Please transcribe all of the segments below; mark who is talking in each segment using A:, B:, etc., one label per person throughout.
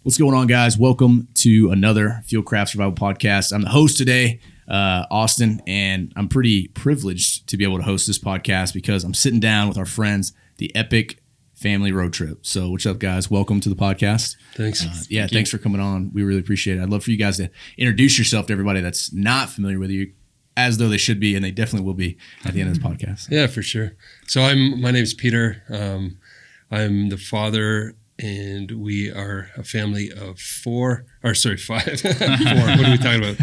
A: What's going on, guys? Welcome to another Fieldcraft Survival Podcast. I'm the host today, Austin, and I'm pretty privileged to be able to host this podcast because I'm sitting down with our friends, the Epic Family Road Trip. So what's up, guys? Welcome to the podcast.
B: Thanks.
A: Thanks for coming on. We really appreciate it. I'd love for you guys to introduce yourself to everybody that's not familiar with you, as though they should be, and they definitely will be at the end of this podcast.
B: Yeah, for sure. So my name's Peter. I'm the father, and we are a family of five. 4. What are we talking about?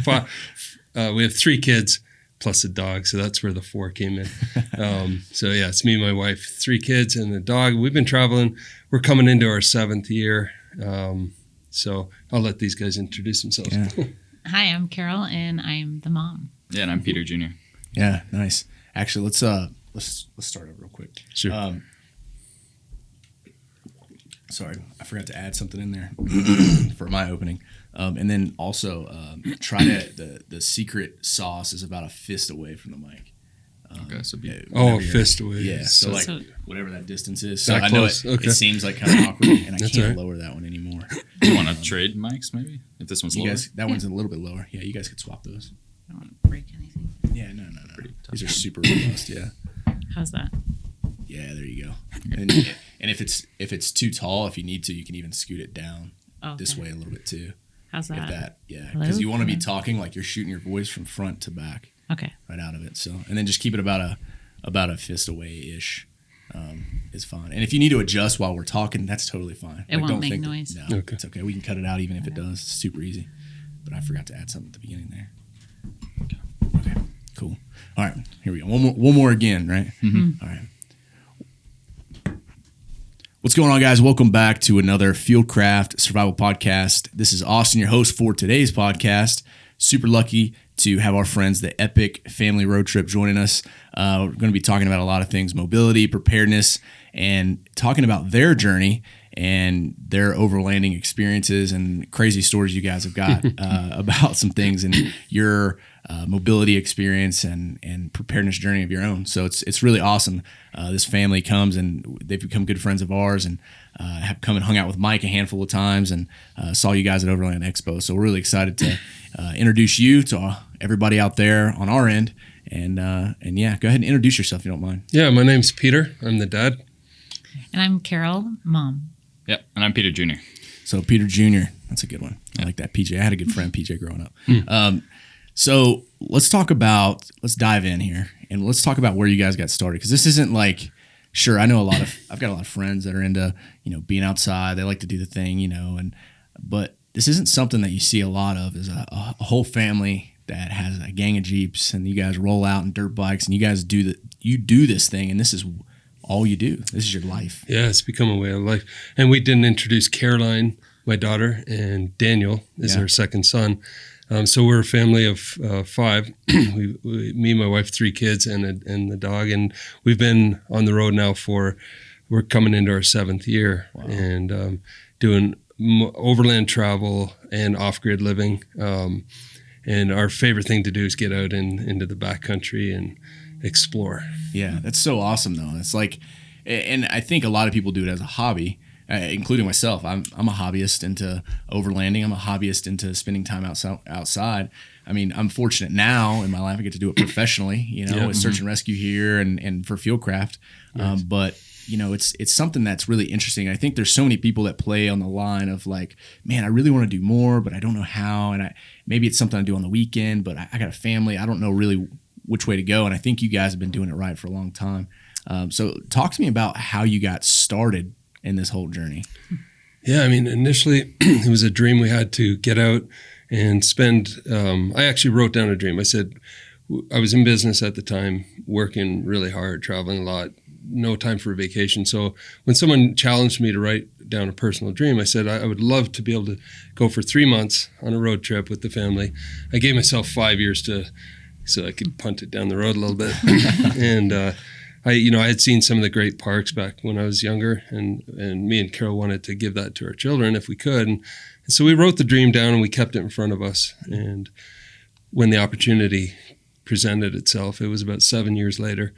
B: 5. We have 3 kids plus a dog, so that's where the 4 came in. It's me and my wife, 3 kids and a dog. We've been traveling. We're coming into our 7th year. So I'll let these guys introduce themselves.
A: Yeah.
C: Hi, I'm Carol, and I'm the mom.
D: Yeah, and I'm Peter Jr.
A: Yeah, nice. Actually, let's start over real quick.
B: Sure.
A: Sorry, I forgot to add something in there for my opening. And then also try to the secret sauce is about a fist away from the mic.
D: Okay, so
B: a fist away.
A: Yeah, so whatever that distance is. So I know it seems like kind of awkward, and I can't lower that one anymore.
D: Do you want to trade mics maybe? If this one's lower?
A: That one's a little bit lower. Yeah, you guys could swap those.
C: I don't want to break anything.
A: Yeah, no. These are super robust, yeah.
C: How's that?
A: Yeah, there you go. And if it's too tall, if you need to, you can even scoot it down this way a little bit too.
C: How's that?
A: Yeah, because you want to be talking like you're shooting your voice from front to back.
C: Okay.
A: Right out of it. So, and then just keep it about a fist away ish. Is fine. And if you need to adjust while we're talking, that's totally fine.
C: It won't make noise.
A: No, okay. It's okay. We can cut it out even if it does. It's super easy. But I forgot to add something at the beginning there. Okay. Cool. All right. Here we go. One more again, right?
C: Mm-hmm.
A: All right. What's going on, guys? Welcome back to another Fieldcraft Survival Podcast. This is Austin, your host for today's podcast. Super lucky to have our friends, the Epic Family Road Trip, joining us. We're going to be talking about a lot of things, mobility, preparedness, and talking about their journey and their overlanding experiences and crazy stories you guys have got about some things in your mobility experience and preparedness journey of your own. So it's really awesome. This family comes and they've become good friends of ours and have come and hung out with Mike a handful of times and saw you guys at Overland Expo. So we're really excited to introduce you to everybody out there on our end. And yeah, go ahead and introduce yourself if you don't mind.
B: Yeah, my name's Peter. I'm the dad.
C: And I'm Carol, mom.
D: Yep, and I'm Peter Jr.
A: So Peter Jr., that's a good one. I like that, PJ. I had a good friend, PJ, growing up. So let's dive in here and let's talk about where you guys got started. Because this isn't like, sure, I've got a lot of friends that are into, being outside. They like to do the thing, but this isn't something that you see a lot of is a whole family that has a gang of Jeeps and you guys roll out in dirt bikes and you guys do this thing and this is all you do. This is your life.
B: Yeah, it's become a way of life. And we didn't introduce Caroline, my daughter, and Daniel is our second son. So we're a family of 5. Me and my wife, 3 kids, and the dog. And we've been on the road now we're coming into our 7th year. Wow. And doing overland travel and off-grid living. And our favorite thing to do is get out into the backcountry and explore.
A: Yeah, that's so awesome, though. It's like, and I think a lot of people do it as a hobby. Including myself. I'm a hobbyist into overlanding. I'm a hobbyist into spending time outside. I mean, I'm fortunate now in my life I get to do it professionally, with search and rescue here and for Fieldcraft. Yes. But it's something that's really interesting. I think there's so many people that play on the line of like, man, I really want to do more, but I don't know how. And maybe it's something I do on the weekend, but I got a family. I don't know really which way to go. And I think you guys have been doing it right for a long time. So talk to me about how you got started in this whole journey.
B: Yeah, I mean, initially it was a dream we had to get out and spend. I actually wrote down a dream. I said, I was in business at the time, working really hard, traveling a lot, no time for a vacation. So when someone challenged me to write down a personal dream, I said, I would love to be able to go for 3 months on a road trip with the family. I gave myself 5 years so I could punt it down the road a little bit. And, I had seen some of the great parks back when I was younger, and me and Carol wanted to give that to our children if we could. And so we wrote the dream down and we kept it in front of us. And when the opportunity presented itself, it was about 7 years later,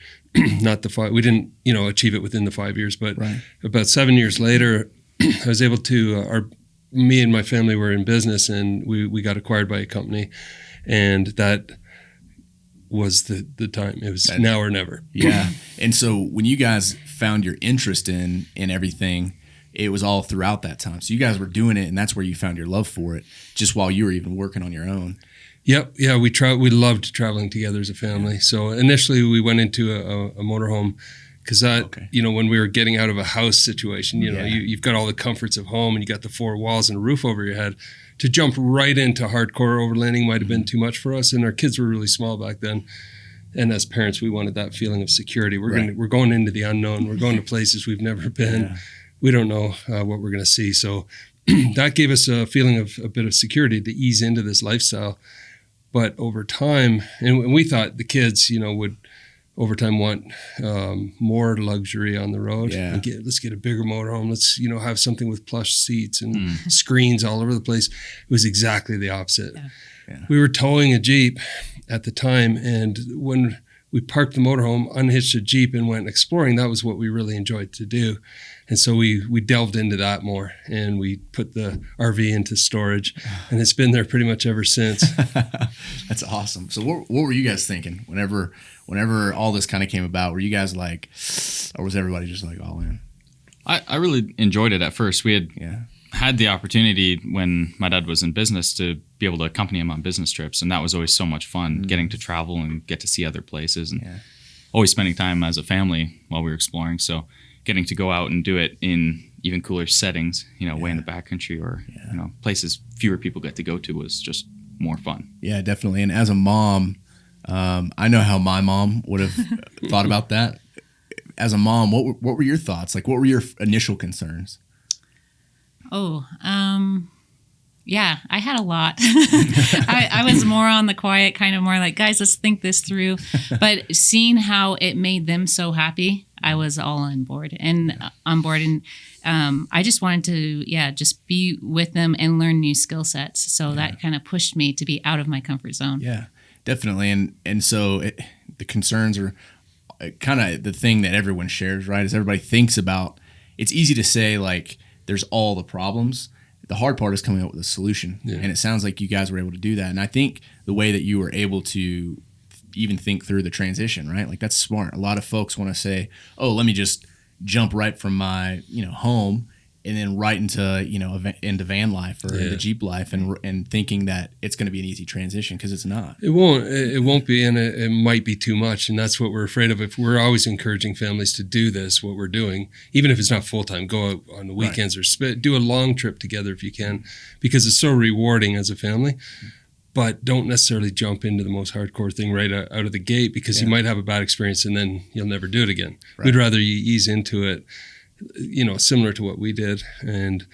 B: not the 5. We didn't, achieve it within the 5 years, but about 7 years later, I was able to, me and my family were in business, and we got acquired by a company, and that was the time. It was now or never.
A: Yeah. And so when you guys found your interest in everything, it was all throughout that time. So you guys were doing it, and that's where you found your love for it, just while you were even working on your own.
B: Yep. Yeah. We loved traveling together as a family. Yeah. So initially we went into a motorhome because when we were getting out of a house situation, you've got all the comforts of home and you got the four walls and a roof over your head. To jump right into hardcore overlanding might have been too much for us. And our kids were really small back then. And as parents, we wanted that feeling of security. We're going into the unknown. We're going to places we've never been. Yeah. We don't know what we're going to see. So that gave us a feeling of a bit of security to ease into this lifestyle. But over time, and we thought the kids, would over time want more luxury on the road.
A: Yeah.
B: Let's get a bigger motorhome. Let's, have something with plush seats and screens all over the place. It was exactly the opposite. Yeah. Yeah. We were towing a Jeep at the time, and when we parked the motorhome, unhitched a Jeep, and went exploring, that was what we really enjoyed to do. And so we delved into that more, and we put the RV into storage, and it's been there pretty much ever since.
A: That's awesome. So what were you guys thinking whenever all this kind of came about? Were you guys like, or was everybody just like all in?
D: I really enjoyed it at first. We had the opportunity when my dad was in business to be able to accompany him on business trips, and that was always so much fun, getting to travel and get to see other places, and always spending time as a family while we were exploring. So getting to go out and do it in even cooler settings, way in the backcountry or places fewer people get to go to was just more fun.
A: Yeah, definitely. And as a mom, I know how my mom would have thought about that. As a mom, what were your thoughts? Like, what were your initial concerns?
C: Oh, yeah, I had a lot. I was more on the quiet, kind of more like, guys, let's think this through. But seeing how it made them so happy, I was all on board. And I just wanted to, just be with them and learn new skill sets. So that kind of pushed me to be out of my comfort zone.
A: Yeah, definitely. And so the concerns are kind of the thing that everyone shares, right? Is everybody thinks about, it's easy to say like, there's all the problems. The hard part is coming up with a solution. Yeah. And it sounds like you guys were able to do that. And I think the way that you were able to even think through the transition, right? Like that's smart. A lot of folks want to say, oh, let me just jump right from my, home and then right into, into van life or the Jeep life and thinking that it's going to be an easy transition because it's not.
B: It won't be, and it might be too much. And that's what we're afraid of. If we're always encouraging families to do this, what we're doing, even if it's not full-time, go out on the weekends or do a long trip together if you can, because it's so rewarding as a family. But don't necessarily jump into the most hardcore thing right out of the gate because you might have a bad experience and then you'll never do it again. Right. We'd rather you ease into it, similar to what we did, and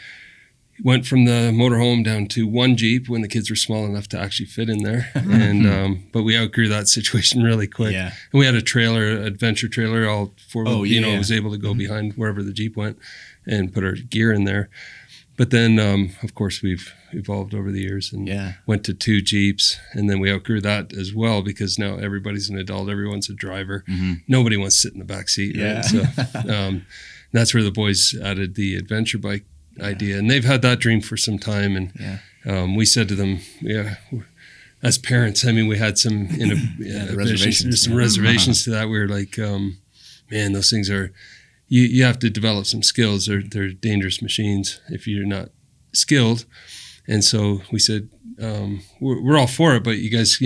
B: went from the motorhome down to one Jeep when the kids were small enough to actually fit in there. And but we outgrew that situation really quick. Yeah. And we had a trailer, adventure trailer, all four. Was able to go behind wherever the Jeep went and put our gear in there. But then, of course, we've evolved over the years and went to two Jeeps, and then we outgrew that as well because now everybody's an adult, everyone's a driver. Nobody wants to sit in the back seat. Right? So that's where the boys added the adventure bike idea, and they've had that dream for some time. And we said to them, as parents, we had some reservations to that. We were like, man, those things are. You have to develop some skills. They're dangerous machines if you're not skilled. And so we said, we're all for it, but you guys,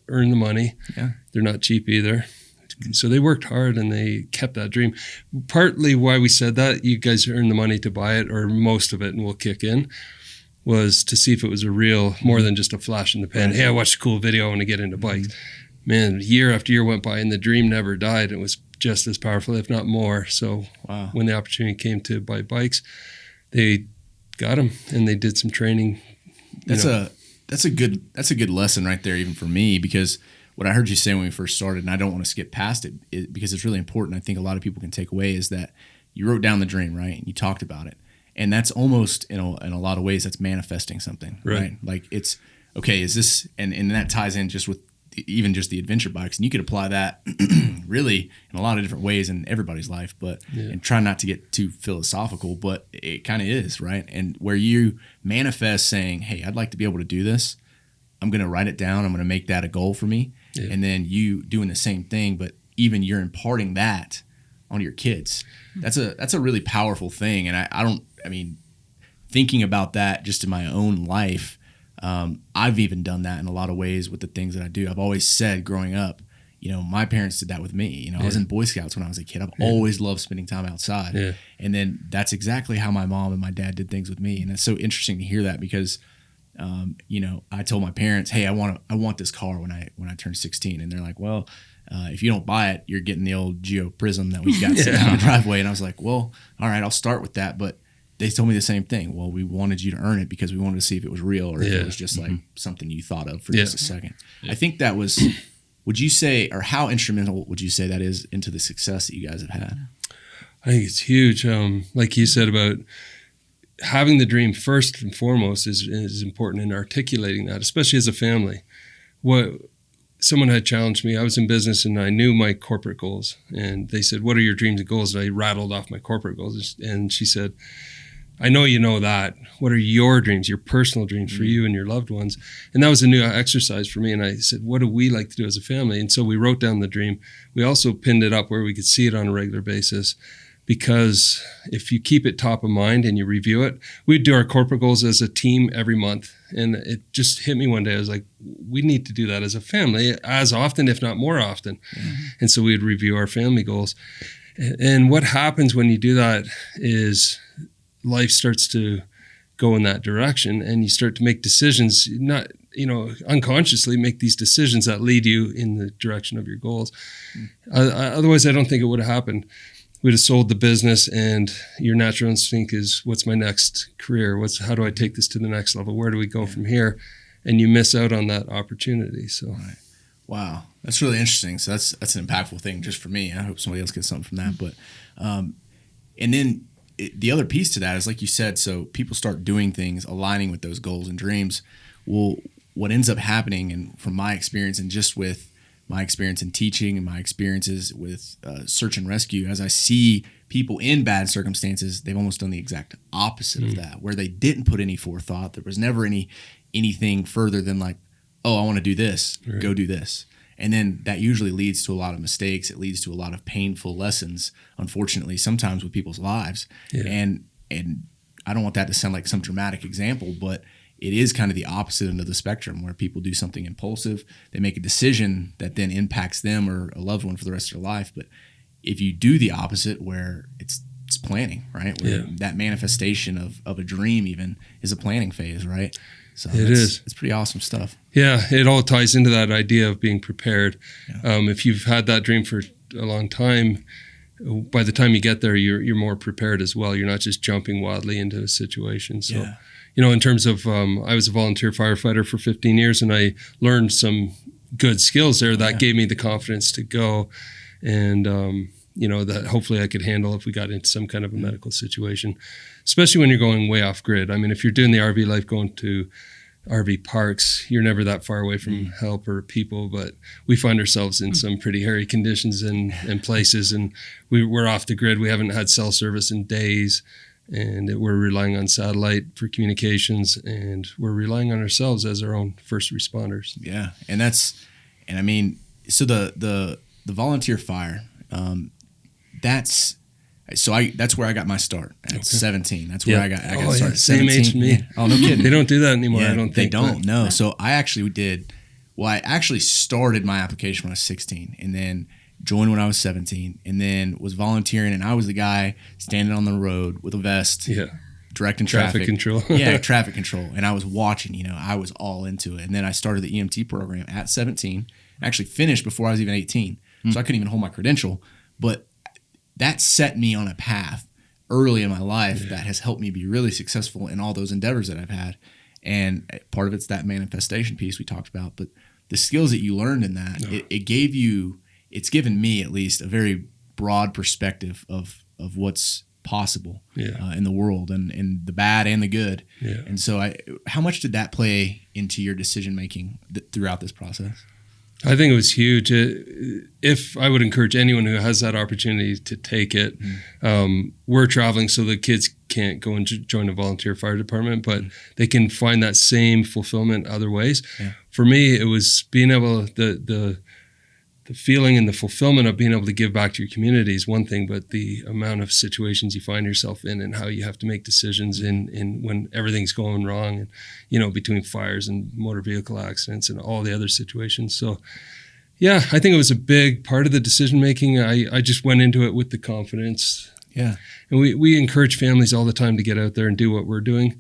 B: earn the money. Yeah. They're not cheap either. So they worked hard and they kept that dream. Partly why we said that, you guys earn the money to buy it, or most of it, and we'll kick in, was to see if it was a real, more than just a flash in the pan. Hey, I watched a cool video, I want to get into bikes. Man, year after year went by and the dream never died. It was just as powerful, if not more. So when the opportunity came to buy bikes, they got them and they did some training.
A: That's a good lesson right there, even for me, because what I heard you say when we first started, and I don't want to skip past it because it's really important. I think a lot of people can take away is that you wrote down the dream, right? And you talked about it, and that's almost in a lot of ways that's manifesting something, right? Like it's okay. Is this and that ties in just with even just the adventure bikes, and you could apply that really in a lot of different ways in everybody's life, but and try not to get too philosophical, but it kind of is, right? And where you manifest saying, hey, I'd like to be able to do this, I'm going to write it down, I'm going to make that a goal for me, and then you doing the same thing, but even you're imparting that on your kids. That's a really powerful thing. And I mean, thinking about that just in my own life, I've even done that in a lot of ways with the things that I do. I've always said growing up, my parents did that with me. I was in Boy Scouts when I was a kid. I've always loved spending time outside. Yeah. And then that's exactly how my mom and my dad did things with me. And it's so interesting to hear that because, I told my parents, hey, I want this car when I turn 16. And they're like, well, if you don't buy it, you're getting the old Geo Prism that we've got sitting in the driveway. And I was like, well, all right, I'll start with that. But they told me the same thing. Well, we wanted you to earn it because we wanted to see if it was real or if it was just like something you thought of for just a second. Yeah. I think that was, would you say, or how instrumental would you say that is into the success that you guys have had?
B: I think it's huge. Like you said about having the dream first and foremost is important in articulating that, especially as a family. Someone had challenged me. I was in business and I knew my corporate goals. And they said, what are your dreams and goals? And I rattled off my corporate goals. And she said, I know you know that. What are your dreams, your personal dreams for you and your loved ones? And that was a new exercise for me. And I said, what do we like to do as a family? And so we wrote down the dream. We also pinned it up where we could see it on a regular basis, because if you keep it top of mind and you review it, we'd do our corporate goals as a team every month. And it just hit me one day. I was like, we need to do that as a family as often, if not more often. Mm-hmm. And so we'd review our family goals. And what happens when you do that is life starts to go in that direction, and you start to make decisions, not, unconsciously make these decisions that lead you in the direction of your goals. Otherwise, I don't think it would have happened. We'd have sold the business, and your natural instinct is, what's my next career? How do I take this to the next level? Where do we go from here? And you miss out on that opportunity. So,
A: right. Wow, that's really interesting. So that's an impactful thing just for me. I hope somebody else gets something from that. But, and then the other piece to that is, like you said, so people start doing things aligning with those goals and dreams. Well, what ends up happening, and from my experience, and just with my experience in teaching and my experiences with search and rescue, as I see people in bad circumstances, they've almost done the exact opposite of that, where they didn't put any forethought. There was never anything further than like, oh, I want to do this, go do this. And then that usually leads to a lot of mistakes. It leads to a lot of painful lessons, unfortunately, sometimes with people's lives. Yeah. And I don't want that to sound like some dramatic example, but it is kind of the opposite end of the spectrum, where people do something impulsive. They make a decision that then impacts them or a loved one for the rest of their life. But if you do the opposite, where it's planning, right? Where that manifestation of a dream even is a planning phase, right? So it's pretty awesome stuff.
B: Yeah, it all ties into that idea of being prepared. Yeah. If you've had that dream for a long time, by the time you get there, you're more prepared as well. You're not just jumping wildly into a situation. So, in terms of, I was a volunteer firefighter for 15 years, and I learned some good skills there that gave me the confidence to go, and that hopefully I could handle if we got into some kind of a medical situation, especially when you're going way off grid. I mean, if you're doing the RV life, going to RV parks, you're never that far away from help or people, but we find ourselves in some pretty hairy conditions and places, and we're off the grid. We haven't had cell service in days, and we're relying on satellite for communications, and we're relying on ourselves as our own first responders.
A: Yeah, and I mean, so the volunteer fire, that's where I got my start at 17. That's where I got started.
B: Same
A: 17.
B: age as me.
A: Yeah. Oh, no kidding.
B: They don't do that anymore.
A: Yeah,
B: I don't think.
A: They don't. No. So I actually I actually started my application when I was 16, and then joined when I was 17, and then was volunteering, and I was the guy standing on the road with a vest, directing traffic
B: control.
A: Traffic control. And I was watching. I was all into it. And then I started the EMT program at 17. Actually finished before I was even 18, so I couldn't even hold my credential, but that set me on a path early in my life that has helped me be really successful in all those endeavors that I've had. And part of it's that manifestation piece we talked about, but the skills that you learned in that, it's given me at least a very broad perspective of what's possible in the world, and the bad and the good. Yeah. And so how much did that play into your decision making throughout this process?
B: I think it was huge. If I would encourage anyone who has that opportunity to take it, we're traveling so the kids can't go and join a volunteer fire department, but they can find that same fulfillment other ways. Yeah. For me, it was being able, the feeling and the fulfillment of being able to give back to your community is one thing, but the amount of situations you find yourself in and how you have to make decisions in when everything's going wrong, and, you know, between fires and motor vehicle accidents and all the other situations. So, yeah, I think it was a big part of the decision making. I just went into it with the confidence.
A: Yeah.
B: And we encourage families all the time to get out there and do what we're doing.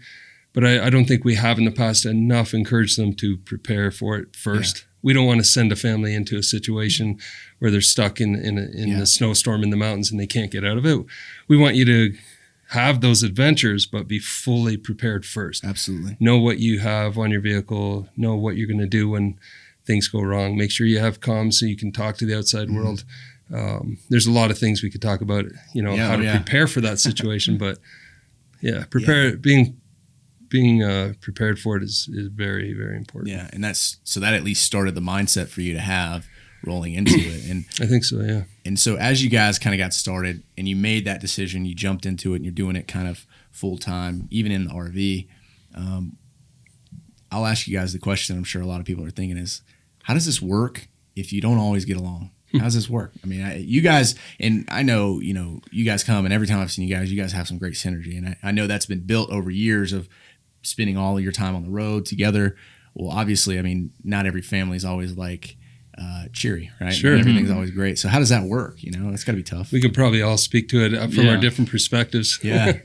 B: But I don't think we have in the past enough encouraged them to prepare for it first. Yeah. We don't want to send a family into a situation where they're stuck in a snowstorm in the mountains and they can't get out of it. We want you to have those adventures, but be fully prepared first.
A: Absolutely.
B: Know what you have on your vehicle. Know what you're going to do when things go wrong. Make sure you have comms so you can talk to the outside world. There's a lot of things we could talk about, you know, how to prepare for that situation. But being prepared for it is very, very important.
A: Yeah, and that at least started the mindset for you to have rolling into it. And
B: I think so, yeah.
A: And so as you guys kind of got started and you made that decision, you jumped into it and you're doing it kind of full time, even in the RV. I'll ask you guys the question I'm sure a lot of people are thinking is, how does this work if you don't always get along? How does this work? I mean, you guys, and I know, you know, you guys come, and every time I've seen you guys have some great synergy. And I know that's been built over years of spending all of your time on the road together. Well, obviously, I mean, not every family is always like cheery, right?
B: Sure.
A: Not everything's always great. So how does that work? You know, it's got to be tough.
B: We could probably all speak to it from our different perspectives.
A: Yeah.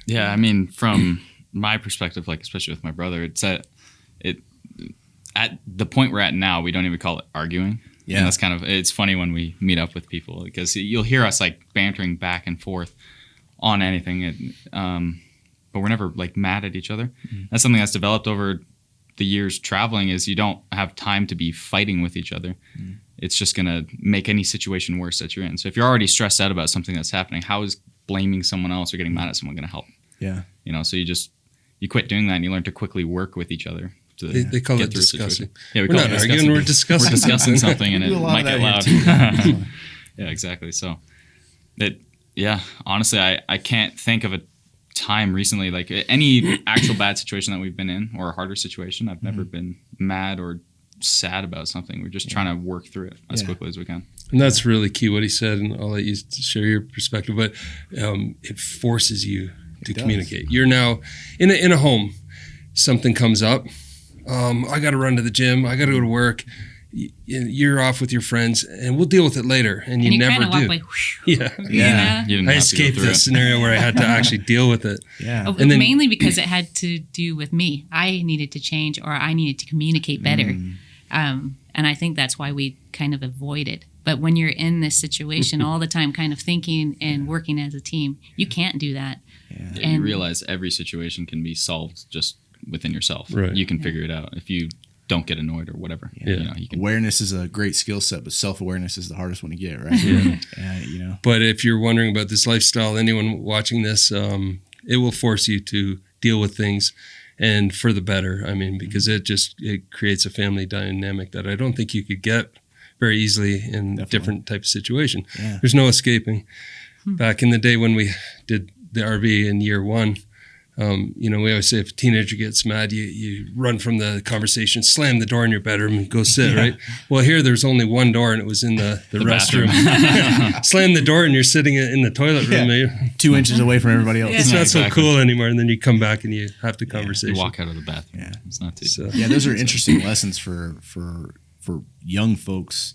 D: Yeah. I mean, from my perspective, like, especially with my brother, it's at the point we're at now, we don't even call it arguing. Yeah. And that's kind of, it's funny when we meet up with people because you'll hear us like bantering back and forth on anything. But we're never like mad at each other. Mm-hmm. That's something that's developed over the years traveling is you don't have time to be fighting with each other. Mm-hmm. It's just going to make any situation worse that you're in. So if you're already stressed out about something that's happening, how is blaming someone else or getting mad at someone going to help?
A: Yeah.
D: You know, so you quit doing that and you learn to quickly work with each other.
B: They call it discussing.
D: Yeah,
B: we're not arguing, we're discussing.
D: We're discussing something and it might get loud. Yeah, exactly. So honestly, I can't think of a time recently, like any actual bad situation that we've been in or a harder situation, I've never been mad or sad about something. We're just trying to work through it as quickly as we can.
B: And that's really key what he said, and I'll let you share your perspective, but it forces you to communicate. You're now in a home, something comes up, I got to run to the gym, I got to go to work, you're off with your friends, and we'll deal with it later. And you never do.
C: Walk
B: Yeah. I escaped this scenario where I had to actually deal with it.
A: Yeah.
C: And then, mainly because it had to do with me. I needed to change, or I needed to communicate better. And I think that's why we kind of avoid it. But when you're in this situation all the time, kind of thinking and working as a team, you can't do that.
D: Yeah, and you realize every situation can be solved just within yourself. Right. You can figure it out if you don't get annoyed or whatever.
A: Yeah. You know, awareness is a great skill set, but self-awareness is the hardest one to get, right? You know.
B: But if you're wondering about this lifestyle, anyone watching this, it will force you to deal with things, and for the better. I mean, because it creates a family dynamic that I don't think you could get very easily in a different type of situation. Yeah. There's no escaping. Back in the day when we did the RV in year one, we always say if a teenager gets mad, you run from the conversation, slam the door in your bedroom and go sit, right? Well, here there's only one door and it was in the restroom. Slam the door and you're sitting in the toilet room.
A: Yeah. 2 inches away from everybody else.
B: It's not so cool anymore. And then you come back and you have the conversation.
D: You walk out of the bathroom. Yeah. It's not too
A: those are interesting lessons for young folks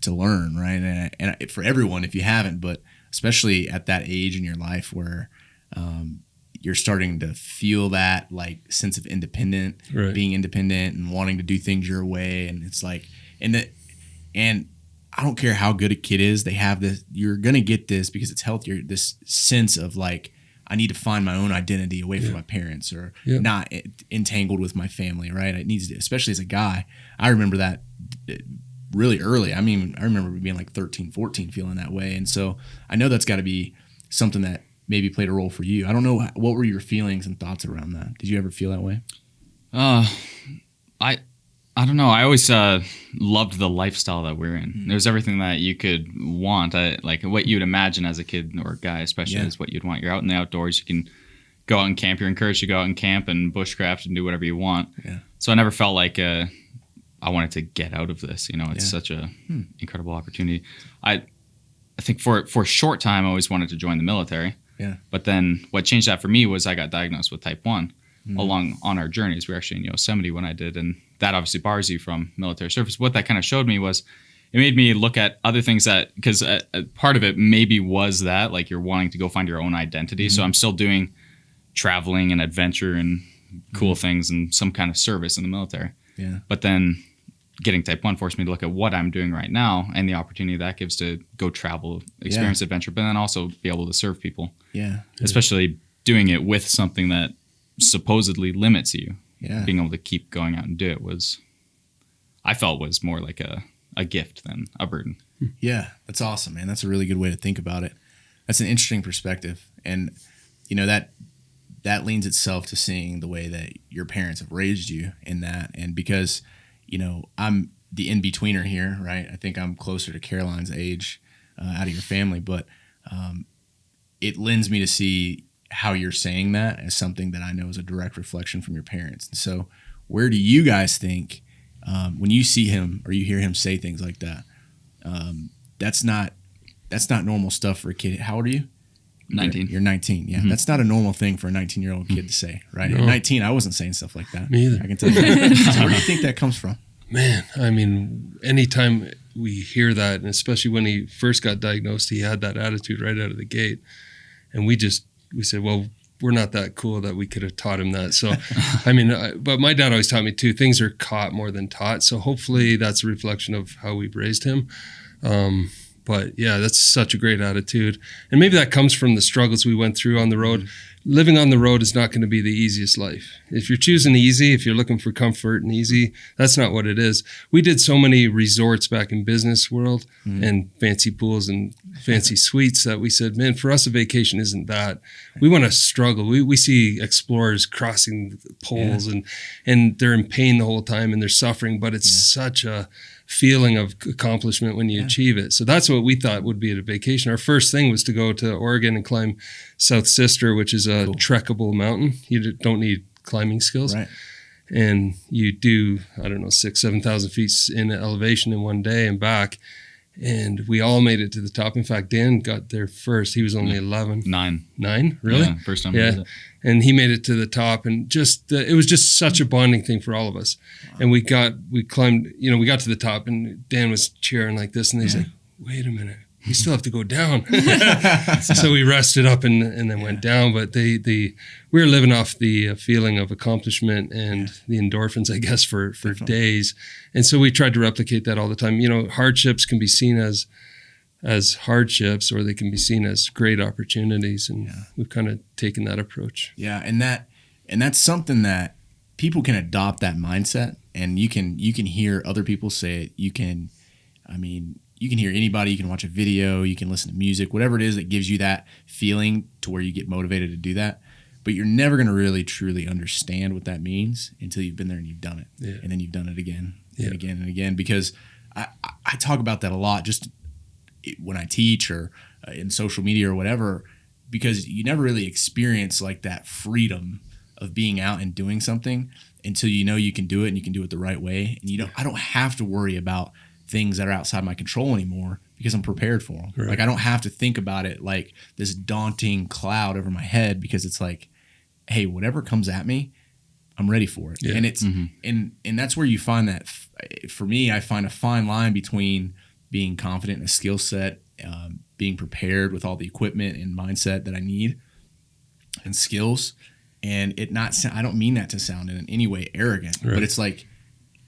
A: to learn, right? And for everyone, if you haven't, but especially at that age in your life where you're starting to feel that like sense of being independent and wanting to do things your way. And it's like, and I don't care how good a kid is, they have this, you're going to get this because it's healthier, this sense of like, I need to find my own identity away from my parents or not entangled with my family, right? It needs to, especially as a guy. I remember that really early. I mean, I remember being like 13, 14 feeling that way. And so I know that's got to be something that maybe played a role for you. I don't know, what were your feelings and thoughts around that? Did you ever feel that way?
D: I I don't know. I always loved the lifestyle that we're in. There's everything that you could want, like what you'd imagine as a kid or a guy, especially is what you'd want. You're out in the outdoors. You can go out and camp. You're encouraged to go out and camp and bushcraft and do whatever you want. Yeah. So I never felt like I wanted to get out of this. It's such a incredible opportunity. I think for a short time, I always wanted to join the military. Yeah. But then what changed that for me was I got diagnosed with type 1 along on our journeys. We were actually in Yosemite when I did, and that obviously bars you from military service. What that kind of showed me was it made me look at other things that, because part of it maybe was that, like, you're wanting to go find your own identity. So I'm still doing traveling and adventure and cool things and some kind of service in the military. Yeah. But then getting type 1 forced me to look at what I'm doing right now and the opportunity that gives to go travel, experience adventure, but then also be able to serve people. Yeah. Especially doing it with something that supposedly limits you. Yeah. Being able to keep going out and do it I felt was more like a gift than a burden.
A: Yeah. That's awesome, man. That's a really good way to think about it. That's an interesting perspective. And, that leans itself to seeing the way that your parents have raised you in that. And because, I'm the in-betweener here, right? I think I'm closer to Caroline's age out of your family, but it lends me to see how you're saying that as something that I know is a direct reflection from your parents. And so where do you guys think when you see him or you hear him say things like that, that's not normal stuff for a kid. How old are you?
D: 19.
A: You're 19. Yeah. That's not a normal thing for a 19-year-old kid to say, right? No. At 19, I wasn't saying stuff like that.
B: Me either.
A: I can tell you that. So where do you think that comes from?
B: Man, I mean, anytime we hear that, and especially when he first got diagnosed, he had that attitude right out of the gate. And we said, well, we're not that cool that we could have taught him that. So, I mean, but my dad always taught me too, things are caught more than taught. So hopefully that's a reflection of how we've raised him. But yeah, that's such a great attitude. And maybe that comes from the struggles we went through on the road. Living on the road is not going to be the easiest life. If you're choosing easy, if you're looking for comfort and easy, that's not what it is. We did so many resorts back in business world and fancy pools and fancy suites that we said, man, for us, a vacation isn't that. We want to struggle. We see explorers crossing poles and they're in pain the whole time and they're suffering, but it's such a feeling of accomplishment when you achieve it. So that's what we thought would be at a vacation. Our first thing was to go to Oregon and climb South Sister, which is a trekkable mountain. You don't need climbing skills. Right. And you do, 6,000-7,000 feet in elevation in one day and back. And we all made it to the top. In fact, Dan got there first. He was only 11.
D: 9.
B: 9? Really?
D: Yeah, first time. Yeah.
B: And he made it to the top, and it was just such a bonding thing for all of us. Wow. And we climbed, we got to the top, and Dan was cheering like this, and they said, wait a minute, we still have to go down. So we rested up and then went down, but we were living off the feeling of accomplishment and the endorphins, I guess, for days. And so we tried to replicate that all the time. Hardships can be seen as hardships, or they can be seen as great opportunities, and we've kind of taken that approach.
A: Yeah, and that's something that people can adopt, that mindset, and you can hear other people say it. You can hear anybody, you can watch a video, you can listen to music, whatever it is that gives you that feeling to where you get motivated to do that. But you're never going to really truly understand what that means until you've been there and you've done it, and then you've done it again and again and again. Because I talk about that a lot, just when I teach or in social media or whatever, because you never really experience like that freedom of being out and doing something until you can do it and you can do it the right way. And I don't have to worry about things that are outside my control anymore because I'm prepared for them. Right. Like I don't have to think about it like this daunting cloud over my head, because it's like, hey, whatever comes at me, I'm ready for it. Yeah. And it's and that's where you find that. For me, I find a fine line between being confident in a skill set, being prepared with all the equipment and mindset that I need and skills, and I don't mean that to sound in any way arrogant, but it's like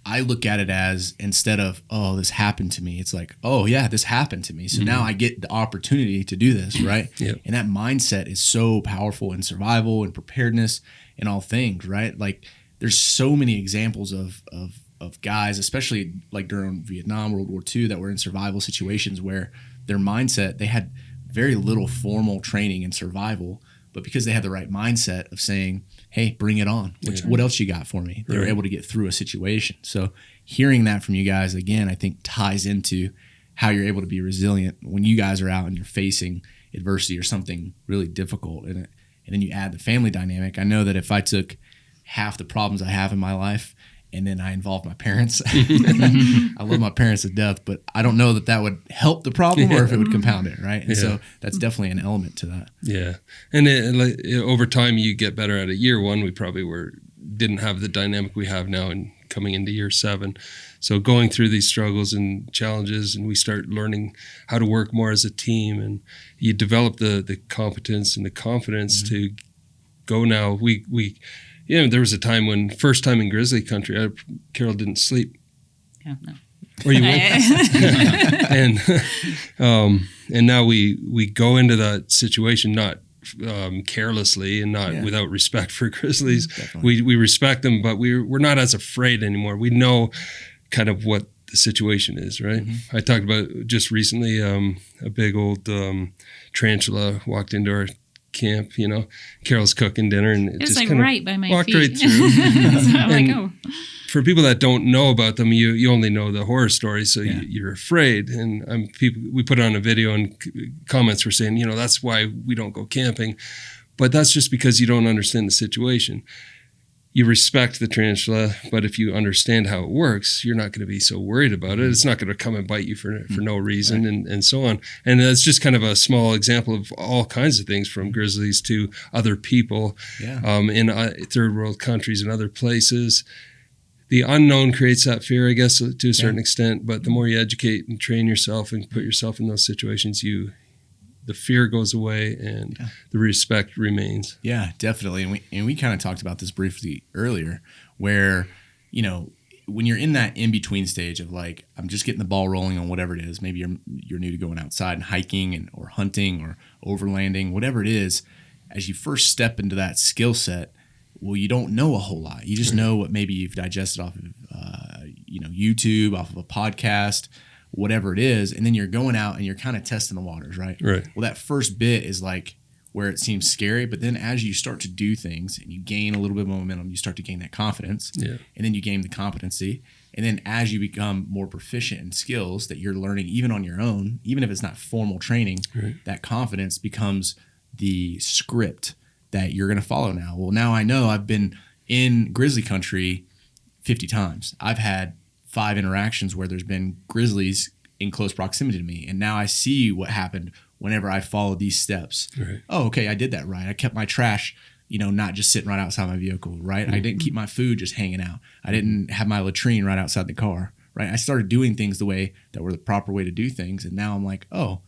A: I look at it as, instead of, oh, this happened to me, it's like, oh yeah, this happened to me. So now I get the opportunity to do this, right? And that mindset is so powerful in survival and preparedness and all things, right? Like there's so many examples of guys, especially like during Vietnam, World War II, that were in survival situations where their mindset, they had very little formal training in survival, but because they had the right mindset of saying, hey, bring it on. What else you got for me? They were able to get through a situation. So hearing that from you guys, again, I think ties into how you're able to be resilient when you guys are out and you're facing adversity or something really difficult. And then you add the family dynamic. I know that if I took half the problems I have in my life and then I involved my parents, I love my parents to death, but I don't know that would help the problem or if it would compound it, right? And so that's definitely an element to that.
B: Yeah. And over time, you get better at it. Year one, we probably didn't have the dynamic we have now and coming into year 7. So going through these struggles and challenges, and we start learning how to work more as a team, and you develop the competence and the confidence to go now. There was a time when first time in grizzly country, Carol didn't sleep.
C: Yeah, no.
B: Or you won't. And now we go into that situation not carelessly and not without respect for grizzlies. We respect them, but we're not as afraid anymore. We know kind of what the situation is, right? I talked about just recently a big old tarantula walked into our camp. Carol's cooking dinner, and it just
C: like
B: kind of
C: right by my
B: walked
C: feet.
B: right through.
C: So I'm like, oh.
B: For people that don't know about them, you only know the horror stories, so you're afraid. And we put on a video, and comments were saying, that's why we don't go camping. But that's just because you don't understand the situation. You respect the tarantula, but if you understand how it works, you're not going to be so worried about it. It's not going to come and bite you for no reason, and so on. And that's just kind of a small example of all kinds of things, from grizzlies to other people in third world countries and other places. The unknown creates that fear, I guess, to a certain extent. But the more you educate and train yourself and put yourself in those situations, the fear goes away and the respect remains.
A: Yeah, definitely. And we kind of talked about this briefly earlier, where, when you're in that in-between stage of like, I'm just getting the ball rolling on whatever it is, maybe you're new to going outside and hiking or hunting or overlanding, whatever it is, as you first step into that skill set, well, you don't know a whole lot. You just know what maybe you've digested off of, YouTube, off of a podcast, whatever it is. And then you're going out and you're kind of testing the waters, right?
B: Right.
A: Well, that first bit is like where it seems scary, but then as you start to do things and you gain a little bit of momentum, you start to gain that confidence, and then you gain the competency. And then as you become more proficient in skills that you're learning, even on your own, even if it's not formal training, that confidence becomes the script that you're going to follow now. Well, now I know I've been in grizzly country 50 times. I've had 5 interactions where there's been grizzlies in close proximity to me. And now I see what happened whenever I followed these steps. Right. Oh, okay, I did that right. I kept my trash, not just sitting right outside my vehicle, right? I didn't keep my food just hanging out. I didn't have my latrine right outside the car, right? I started doing things the way that were the proper way to do things. And now I'm like, oh,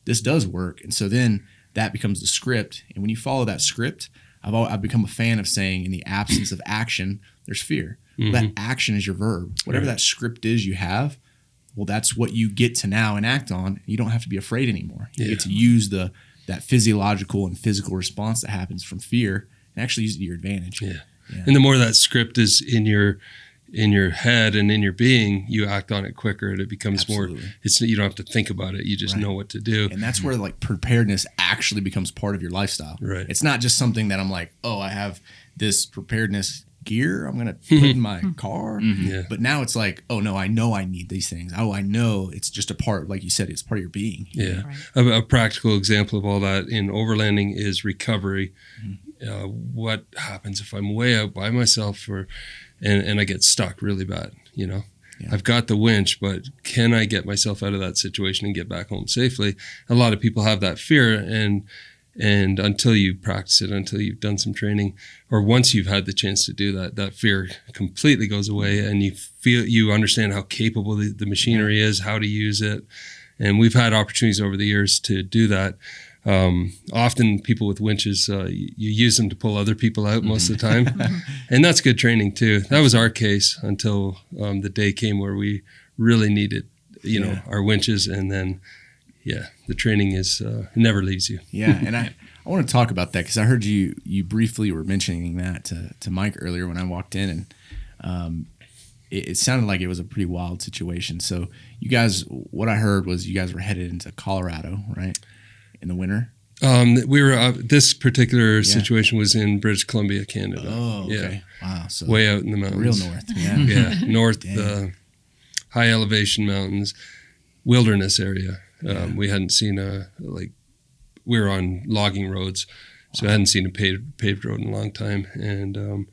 A: this does work. And so then that becomes the script. And when you follow that script, I've become a fan of saying, in the absence of action, there's fear. Well, that action is your verb. Whatever that script is you have, well, that's what you get to now enact on. You don't have to be afraid anymore. You get to use that physiological and physical response that happens from fear and actually use it to your advantage.
B: Yeah. And the more that script is in your head and in your being, you act on it quicker, and it becomes more. You don't have to think about it. You just know what to do.
A: And that's where like preparedness actually becomes part of your lifestyle. Right. It's not just something that I'm like, oh, I have this preparedness gear I'm going to put in my car. But now it's like, oh no, I know I need these things. Oh, I know it's just a part, like you said, it's part of your being.
B: Yeah. Right. A practical example of all that in overlanding is recovery. What happens if I'm way out by myself and I get stuck really bad, I've got the winch, but can I get myself out of that situation and get back home safely? A lot of people have that fear, and until you practice it, until you've done some training, or once you've had the chance to do that, that fear completely goes away, and you understand how capable the machinery is, how to use it. And we've had opportunities over the years to do that. Often people with winches, you use them to pull other people out most of the time. And that's good training too. That was our case until the day came where we really needed, our winches. And then, the training never leaves you.
A: Yeah. And I want to talk about that because I heard you briefly were mentioning that to Mike earlier when I walked in, and it sounded like it was a pretty wild situation. So you guys, what I heard was you guys were headed into Colorado, right? In the winter.
B: We were this particular situation was in British Columbia, Canada.
A: Oh, okay. Wow. So
B: way out in the mountains.
A: Real north. Yeah.
B: Yeah, north, high elevation mountains, wilderness area. We hadn't seen we were on logging roads, so I hadn't seen a paved road in a long time. And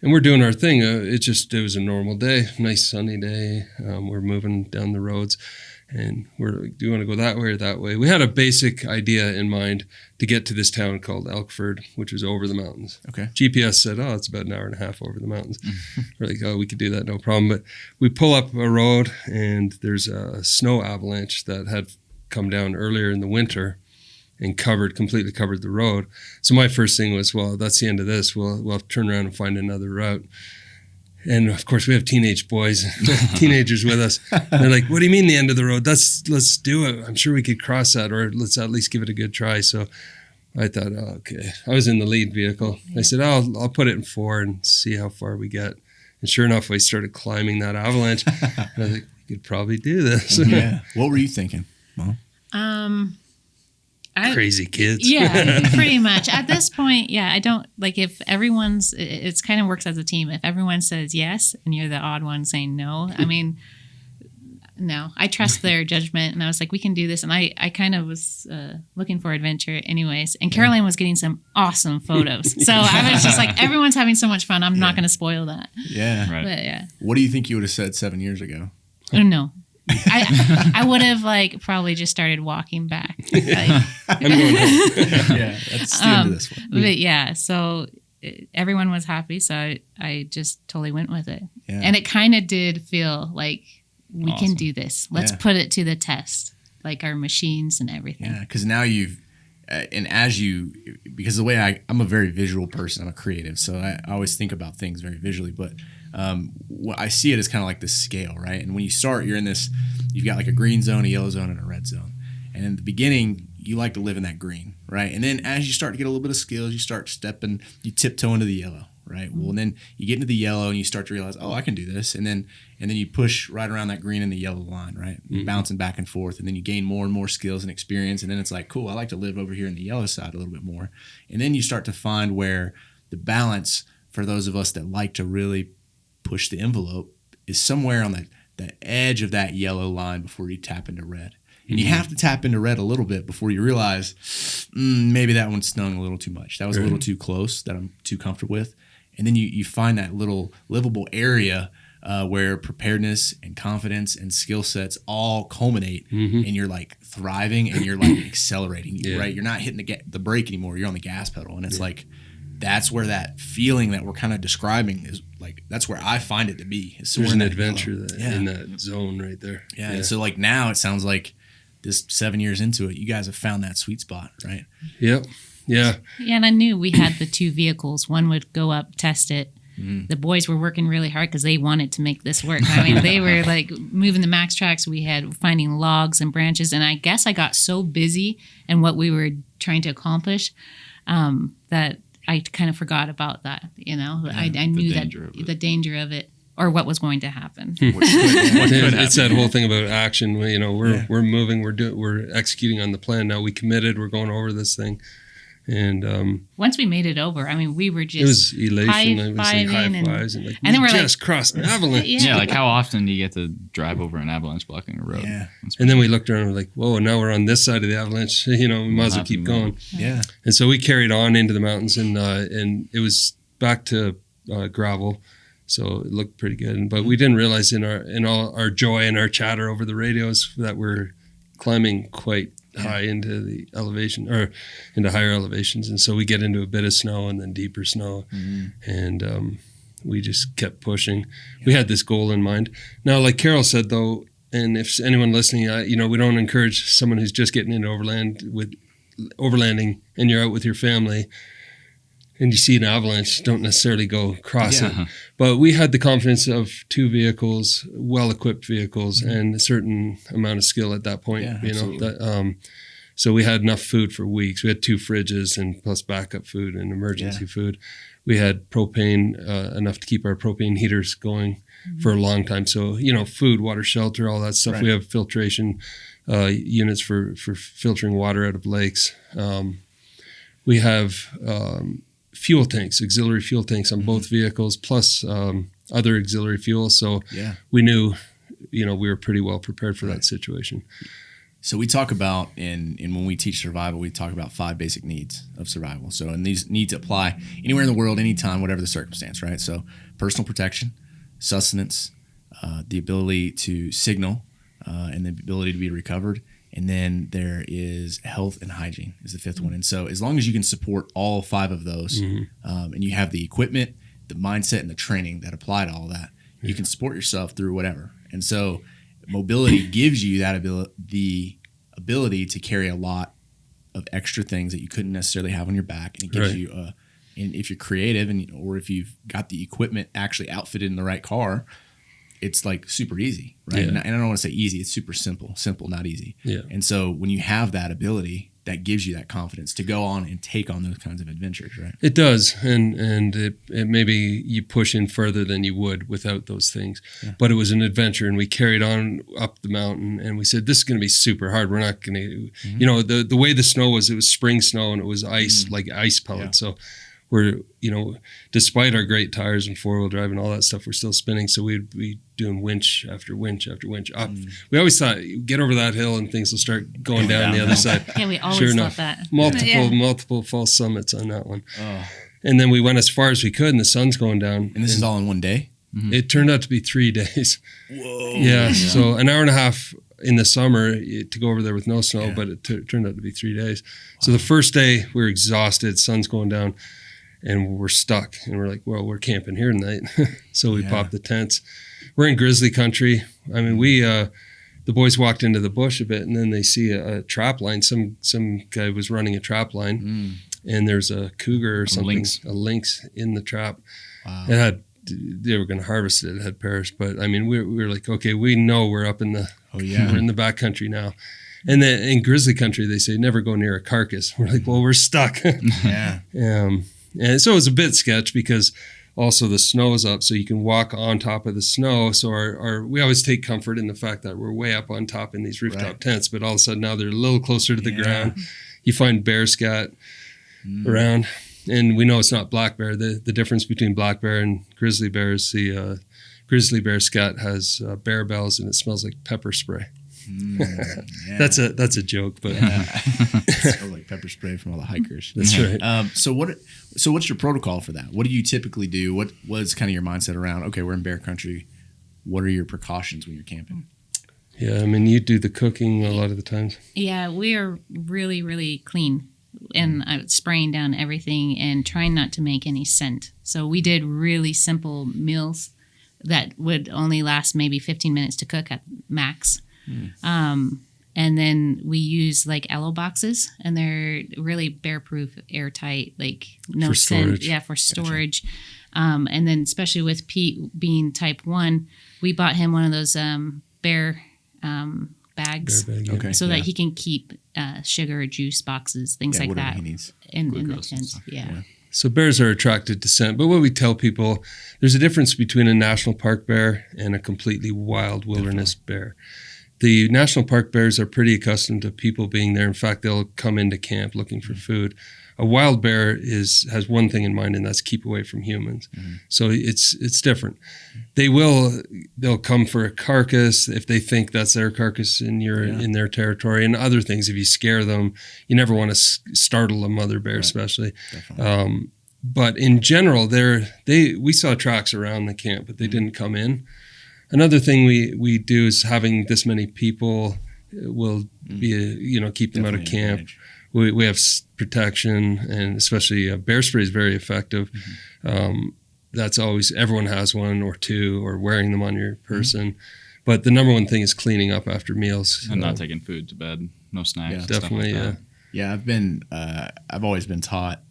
B: we're doing our thing. It was a normal day, nice sunny day. We're moving down the roads. And we're like, do you want to go that way or that way? We had a basic idea in mind to get to this town called Elkford, which was over the mountains.
A: Okay.
B: GPS said, it's about an hour and a half over the mountains. We're like, we could do that, no problem. But we pull up a road, and there's a snow avalanche that had come down earlier in the winter and completely covered the road. So my first thing was, well, that's the end of this. We'll have to turn around and find another route. And of course, we have teenagers with us. And they're like, "What do you mean the end of the road? Let's do it. I'm sure we could cross that, or let's at least give it a good try." So I thought, okay. I was in the lead vehicle. I said, I'll put it in 4 and see how far we get. And sure enough, I started climbing that avalanche. And I was like, we could probably do this.
A: Yeah. What were you thinking, Mom?
B: Crazy kids.
C: Yeah, pretty much. At this point, I don't like if it's kind of works as a team. If everyone says yes and you're the odd one saying no, I mean, no, I trust their judgment. And I was like, we can do this. And I kind of was looking for adventure anyways. And Caroline was getting some awesome photos. So I was just like, everyone's having so much fun. I'm not going to spoil that.
A: Yeah.
D: Right.
C: But yeah.
A: What do you think you would have said 7 years ago?
C: I don't know. I would have probably just started walking back.
B: I'm going home.
A: Yeah, that's the end of this one.
C: But yeah, so everyone was happy, so I just totally went with it.
A: Yeah.
C: And it kind of did feel like we
D: Awesome.
C: can do this. Let's put it to the test, like our machines and everything.
A: Yeah, because now because the way I'm a very visual person, I'm a creative, so I always think about things very visually, but what I see it as kind of like this scale, right? And when you start, you're in this, you've got like a green zone, a yellow zone, and a red zone. And in the beginning, you like to live in that green, right? And then as you start to get a little bit of skills, you start stepping, you tiptoe into the yellow, right? Well, and then you get into the yellow and you start to realize, I can do this. And then you push right around that green and the yellow line, right? You're bouncing back and forth. And then you gain more and more skills and experience. And then it's like, cool, I like to live over here in the yellow side a little bit more. And then you start to find where the balance for those of us that like to really push the envelope is somewhere on the edge of that yellow line before you tap into red. And you have to tap into red a little bit before you realize maybe that one stung a little too much. That was a little too close, that I'm too comfortable with. And then you find that little livable area where preparedness and confidence and skill sets all culminate, and you're like thriving and you're like accelerating, right? You're not hitting the brake anymore. You're on the gas pedal. And it's like, that's where that feeling that we're kind of describing is like, that's where I find it to be.
B: There's an adventure in that zone right there.
A: Yeah. And so like now it sounds like this 7 years into it, you guys have found that sweet spot, right?
B: Yep. Yeah.
C: Yeah, and I knew we had the 2 vehicles. One would go up, test it. The boys were working really hard because they wanted to make this work. I mean, they were like moving the max tracks. We had finding logs and branches. And I guess I got so busy in what we were trying to accomplish that I kind of forgot about that. I knew the danger of it or what was going to happen.
B: It's that whole thing about action. We're moving, we're executing on the plan. Now we committed, we're going over this thing. And
C: once we made it over, I mean, we were just
B: it was elation. It was like high fives and
C: then we're
B: just crossed an avalanche.
D: Yeah, like how often do you get to drive over an avalanche blocking a road?
A: Yeah.
B: And then we looked around and we're like, whoa, now we're on this side of the avalanche. We might as well keep going.
A: Yeah.
B: And so we carried on into the mountains and it was back to gravel. So it looked pretty good. But we didn't realize in all our joy and our chatter over the radios that we're climbing quite high into the elevation or into higher elevations. And so we get into a bit of snow and then deeper snow. And we just kept pushing. Yeah. We had this goal in mind. Now, like Carol said, though, and if anyone listening, we don't encourage someone who's just getting into overlanding and you're out with your family and you see an avalanche, don't necessarily go cross it. But we had the confidence of 2 vehicles, well-equipped vehicles, and a certain amount of skill at that point. So we had enough food for weeks. We had 2 fridges and plus backup food and emergency food. We had propane, enough to keep our propane heaters going for a long time. So, food, water, shelter, all that stuff.
A: Right.
B: We have filtration units for filtering water out of lakes. We have fuel tanks, auxiliary fuel tanks on both vehicles, plus other auxiliary fuel. So we knew, we were pretty well prepared for that situation.
A: So we talk about, and when we teach survival, we talk about 5 basic needs of survival. So, and these needs apply anywhere in the world, anytime, whatever the circumstance, right? So personal protection, sustenance, the ability to signal, and the ability to be recovered. And then there is health and hygiene is the 5th one. And so as long as you can support all 5 of those, and you have the equipment, the mindset, and the training that apply to all that, you can support yourself through whatever. And so mobility gives you that the ability to carry a lot of extra things that you couldn't necessarily have on your back. And it gives you and if you're creative or if you've got the equipment actually outfitted in the right car, it's like super easy, right? And I don't want to say easy, it's super simple, not easy. And so when you have that ability, that gives you that confidence to go on and take on those kinds of adventures, right?
B: It does, and it maybe you push in further than you would without those things. But it was an adventure, and we carried on up the mountain, and we said, this is going to be super hard. We're not going to, the way the snow was, it was spring snow, and it was ice, like ice pellets. So we're, despite our great tires and 4-wheel drive and all that stuff, we're still spinning. So we'd be doing winch after winch after winch up. We always thought, get over that hill and things will start going down the other side.
C: Yeah, we always thought that.
B: Multiple false summits on that one. And then we went as far as we could, and the sun's going down.
A: And this is all in one day?
B: It turned out to be 3 days.
A: Whoa.
B: Yeah, so an hour and a half in the summer to go over there with no snow, but it turned out to be 3 days. So the first day, we were exhausted, sun's going down. And we're stuck, and we're like, well, we're camping here tonight. So we popped the tents. We're in grizzly country. I mean, the boys walked into the bush a bit, and then they see a trap line. Some guy was running a trap line, and there's a cougar or something, a lynx in the trap. Wow. They were going to harvest it. It had perished. But I mean, we were like, okay, we know we're up in the we're in the back country now. And then in grizzly country, they say never go near a carcass. We're like, well, we're stuck. And so it was a bit sketch because also the snow is up, so you can walk on top of the snow. So we always take comfort in the fact that we're way up on top in these rooftop tents, but all of a sudden now they're a little closer to the ground. You find bear scat around, and we know it's not black bear. The difference between black bear and grizzly bear is the grizzly bear scat has bear bells, and it smells like pepper spray. That's a joke, but
A: it smells like pepper spray from all the hikers.
B: That's right.
A: So what's your protocol for that? What do you typically do? What is kind of your mindset around? Okay, we're in bear country. What are your precautions when you're camping?
B: Yeah, I mean, you do the cooking a lot of the times.
C: Yeah, we are really, really clean, and spraying down everything and trying not to make any scent. So we did really simple meals that would only last maybe 15 minutes to cook at max. And then we use like Elo boxes, and they're really bear-proof, airtight, like no
B: for
C: scent.
B: storage.
C: Yeah, for storage. Gotcha. And then especially with Pete being type 1, we bought him one of those bear bags, so that he can keep sugar, juice boxes, things like that
A: he needs.
C: in the tent. Yeah.
B: So bears are attracted to scent, but what we tell people, there's a difference between a national park bear and a completely wild wilderness bear. The national park bears are pretty accustomed to people being there. In fact, they'll come into camp looking for food. A wild bear has one thing in mind, and that's keep away from humans. So it's different. They'll come for a carcass if they think that's their carcass in their territory, and other things. If you scare them, you never want to startle a mother bear, especially. But in general, we saw tracks around the camp, but they didn't come in. Another thing we do is having this many people will be keep them out of camp. We have protection, and especially bear spray is very effective. That's always, everyone has one or two, or wearing them on your person. But the number one thing is cleaning up after meals.
D: And not taking food to bed, no snacks.
B: Yeah, definitely,
D: stuff like
A: Yeah, I've always been taught,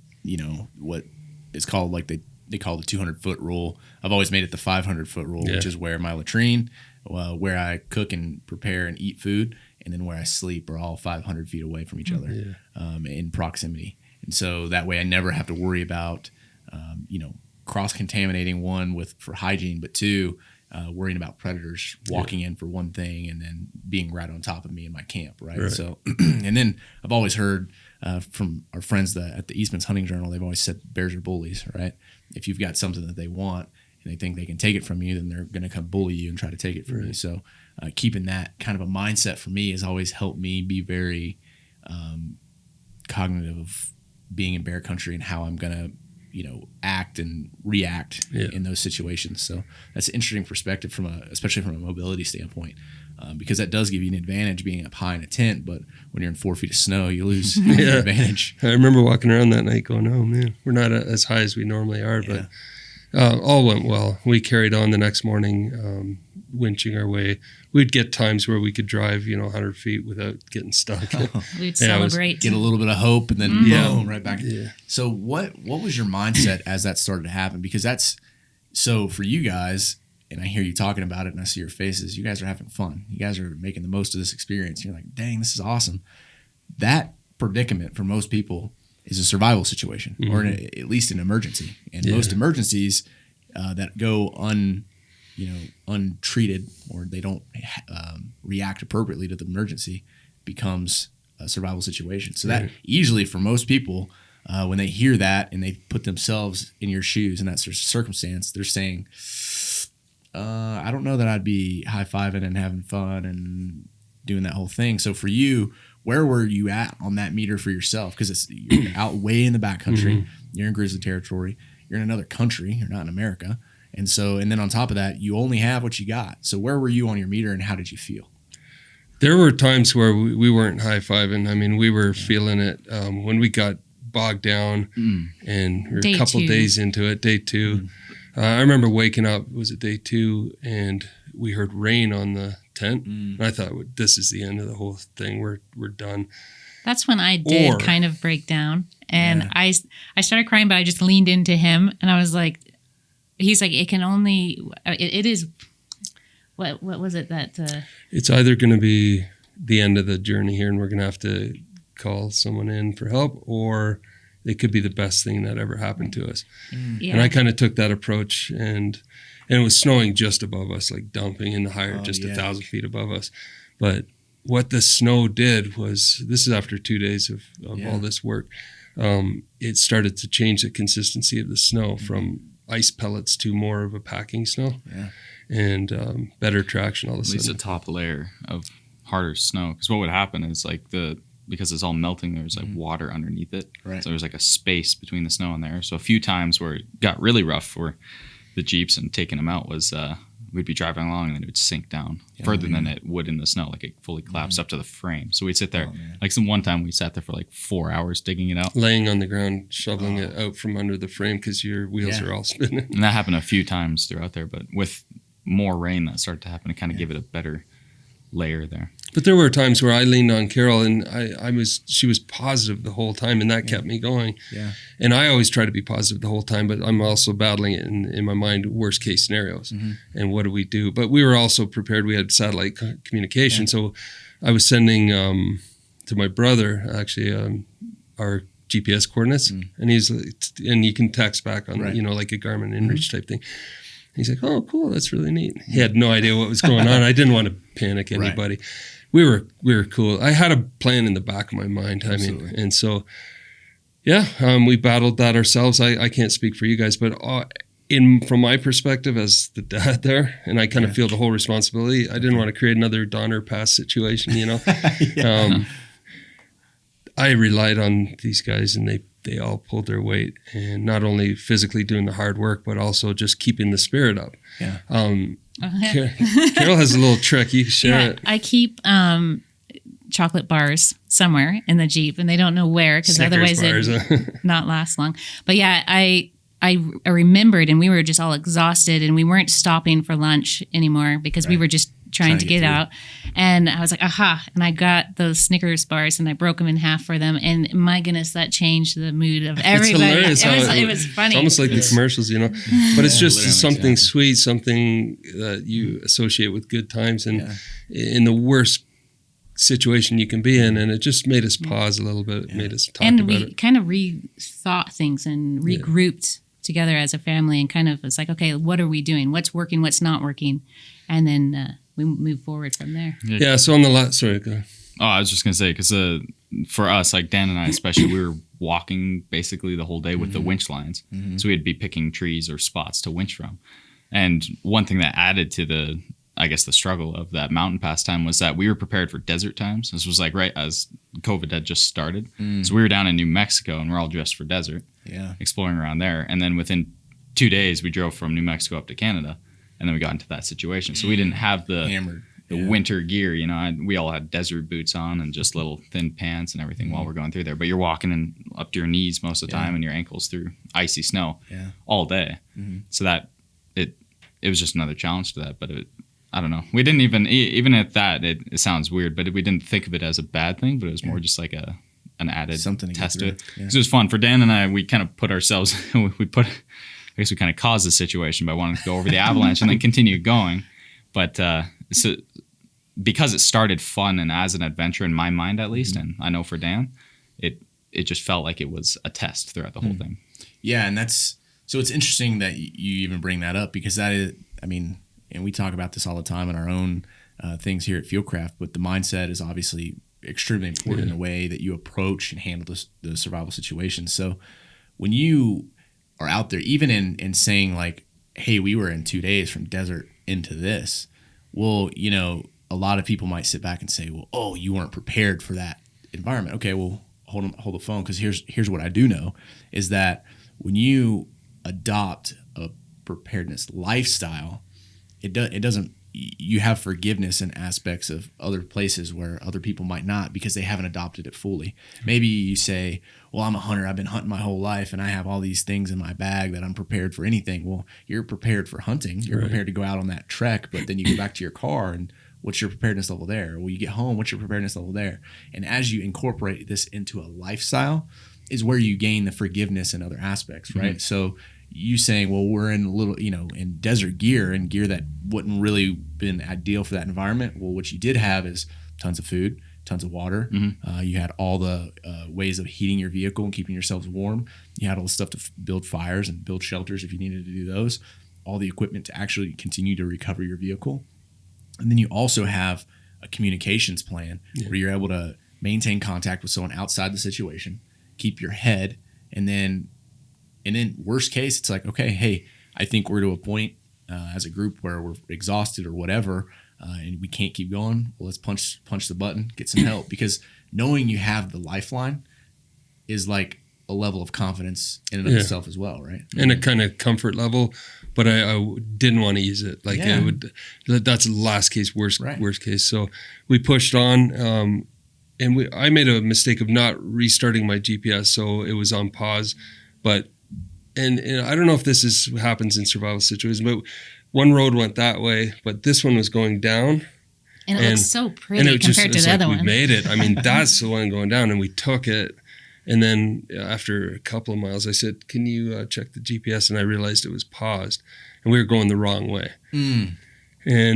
A: what is called like they call the 200-foot rule. I've always made it the 500-foot rule, which is where my latrine, where I cook and prepare and eat food, and then where I sleep are all 500 feet away from each other in proximity. And so that way I never have to worry about, cross-contaminating, one, for hygiene, but two, worrying about predators walking in for one thing and then being right on top of me in my camp, right? So, and then I've always heard from our friends at the Eastman's Hunting Journal, they've always said bears are bullies, right? If you've got something that they want and they think they can take it from you, then they're going to come bully you and try to take it from you. So keeping that kind of a mindset for me has always helped me be very cognitive of being in bear country and how I'm going to, act and react in those situations. So that's an interesting perspective especially from a mobility standpoint, because that does give you an advantage being up high in a tent. But when you're in 4 feet of snow, you lose the advantage.
B: I remember walking around that night going, oh man, we're not as high as we normally are, but all went well. We carried on the next morning, winching our way. We'd get times where we could drive, 100 feet without getting stuck.
C: We'd celebrate.
A: Get a little bit of hope and then boom, right back. Yeah. So what was your mindset as that started to happen? Because so for you guys, and I hear you talking about it and I see your faces, you guys are having fun. You guys are making the most of this experience. You're like, dang, this is awesome. That predicament for most people is a survival situation, or at least an emergency. And most emergencies that go untreated, or they don't react appropriately to the emergency, becomes a survival situation. So that easily for most people, when they hear that and they put themselves in your shoes in that circumstance, they're saying, I don't know that I'd be high-fiving and having fun and doing that whole thing. So for you, where were you at on that meter for yourself? Because you're out way in the backcountry. You're in grizzly territory. You're in another country. You're not in America. And then on top of that, you only have what you got. So where were you on your meter and how did you feel?
B: There were times where we weren't high-fiving. I mean, we were feeling it when we got bogged down and we were a couple days into it, day 2. I remember waking up, was it day 2, and we heard rain on the tent. And I thought, this is the end of the whole thing. We're done. That's when I did
C: kind of break down. And I started crying, but I just leaned into him and I was like, he's like, it is, what was it that?
B: It's either going to be the end of the journey here and we're going to have to call someone in for help, or it could be the best thing that ever happened to us. And I kind of took that approach, and it was snowing just above us, like dumping in the higher, 1,000 feet above us. But what the snow did was, this is after 2 days of all this work, it started to change the consistency of the snow from ice pellets to more of a packing snow and better traction all of a sudden.
D: At least a top layer of harder snow. Because what would happen is because it's all melting, there's like water underneath it. Right. So there's like a space between the snow and there. So a few times where it got really rough for the Jeeps and taking them out was we'd be driving along and then it would sink down further than it would in the snow. Like it fully collapsed up to the frame. So we'd sit there. One time we sat there for like 4 hours digging it out.
B: Laying on the ground, shoveling it out from under the frame because your wheels are all spinning.
D: And that happened a few times throughout there. But with more rain that started to happen, it kind of gave it a better layer there.
B: But there were times where I leaned on Carol and she was positive the whole time, and that kept me going. Yeah. And I always try to be positive the whole time, but I'm also battling it in my mind, worst case scenarios. And what do we do? But we were also prepared. We had satellite communication. So I was sending to my brother, actually, our GPS coordinates, and and you can text back on, like a Garmin InReach type thing. He's like, oh, cool, that's really neat. He had no idea what was going on. I didn't want to panic anybody. We were cool. I had a plan in the back of my mind. Absolutely. I mean, and so, we battled that ourselves. I can't speak for you guys, but from my perspective as the dad there, and I kind of feel the whole responsibility. I didn't want to create another Donner Pass situation, I relied on these guys, and they all pulled their weight, and not only physically doing the hard work, but also just keeping the spirit up. Yeah. Carol has a little trick. You can share it.
C: I keep chocolate bars somewhere in the Jeep, and they don't know where because otherwise it not last long. But I remembered, and we were just all exhausted, and we weren't stopping for lunch anymore because we were just trying to get out. And I was like, aha. And I got those Snickers bars and I broke them in half for them. And my goodness, that changed the mood of everybody. It was funny.
B: It's almost like the commercials, but it's just something sweet, something that you associate with good times and in the worst situation you can be in. And it just made us pause a little bit. It made us talk about it.
C: And we kind of rethought things and regrouped together as a family and kind of it's like, okay, what are we doing? What's working? What's not working? And then we move forward from there.
B: Yeah. So on the last, sorry, go ahead.
D: Oh, I was just gonna say because for us, like Dan and I especially, we were walking basically the whole day with the winch lines, so we'd be picking trees or spots to winch from. And one thing that added to the struggle of that mountain pass time was that we were prepared for desert times. This was like right as COVID had just started, so we were down in New Mexico and we're all dressed for desert, exploring around there. And then within 2 days, we drove from New Mexico up to Canada, and then we got into that situation. So we didn't have the winter gear, we all had desert boots on and just little thin pants and everything while we're going through there. But you're walking in up to your knees most of the time and your ankles through icy snow all day. So that it was just another challenge to that. But I don't know. We didn't even at that, it sounds weird, but we didn't think of it as a bad thing, but it was more just like an added something test to it. Because it was fun. For Dan and I, we kind of put ourselves, I guess we kind of caused the situation by wanting to go over the avalanche and then continue going. But so because it started fun and as an adventure in my mind at least, and I know for Dan, it just felt like it was a test throughout the whole thing.
A: Yeah, and so it's interesting that you even bring that up because that is, and we talk about this all the time in our own things here at Fieldcraft, but the mindset is obviously extremely important in the way that you approach and handle the survival situation. So when you are out there, even in saying like, hey, we were in 2 days from desert into this, well, a lot of people might sit back and say, well, oh, you weren't prepared for that environment. Okay, well, hold the phone, because here's what I do know is that when you adopt a preparedness lifestyle, it doesn't. You have forgiveness in aspects of other places where other people might not because they haven't adopted it fully. Maybe you say, well, I'm a hunter. I've been hunting my whole life and I have all these things in my bag that I'm prepared for anything. Well, you're prepared for hunting. You're prepared to go out on that trek, but then you go back to your car and what's your preparedness level there? Well, you get home, what's your preparedness level there? And as you incorporate this into a lifestyle is where you gain the forgiveness in other aspects, right? So you saying, well, we're in a little, in desert gear and gear that wouldn't really been ideal for that environment. Well, what you did have is tons of food, tons of water. You had all the ways of heating your vehicle and keeping yourselves warm. You had all the stuff to build fires and build shelters if you needed to do those. All the equipment to actually continue to recover your vehicle. And then you also have a communications plan where you're able to maintain contact with someone outside the situation, keep your head, and then worst case, it's like, okay, hey, I think we're to a point as a group where we're exhausted or whatever, and we can't keep going. Well, let's punch the button, get some help, because knowing you have the lifeline is like a level of confidence in and of itself as well, right?
B: And a kind of comfort level, but I didn't want to use it. Like that's last case, worst case. So we pushed on, and I made a mistake of not restarting my GPS, so it was on pause. But and I don't know if this happens in survival situations, but one road went that way, but this one was going down.
C: And it looks so pretty compared to the other one.
B: We made it. That's the one going down, and we took it. And then after a couple of miles, I said, can you check the GPS? And I realized it was paused, and we were going the wrong way. And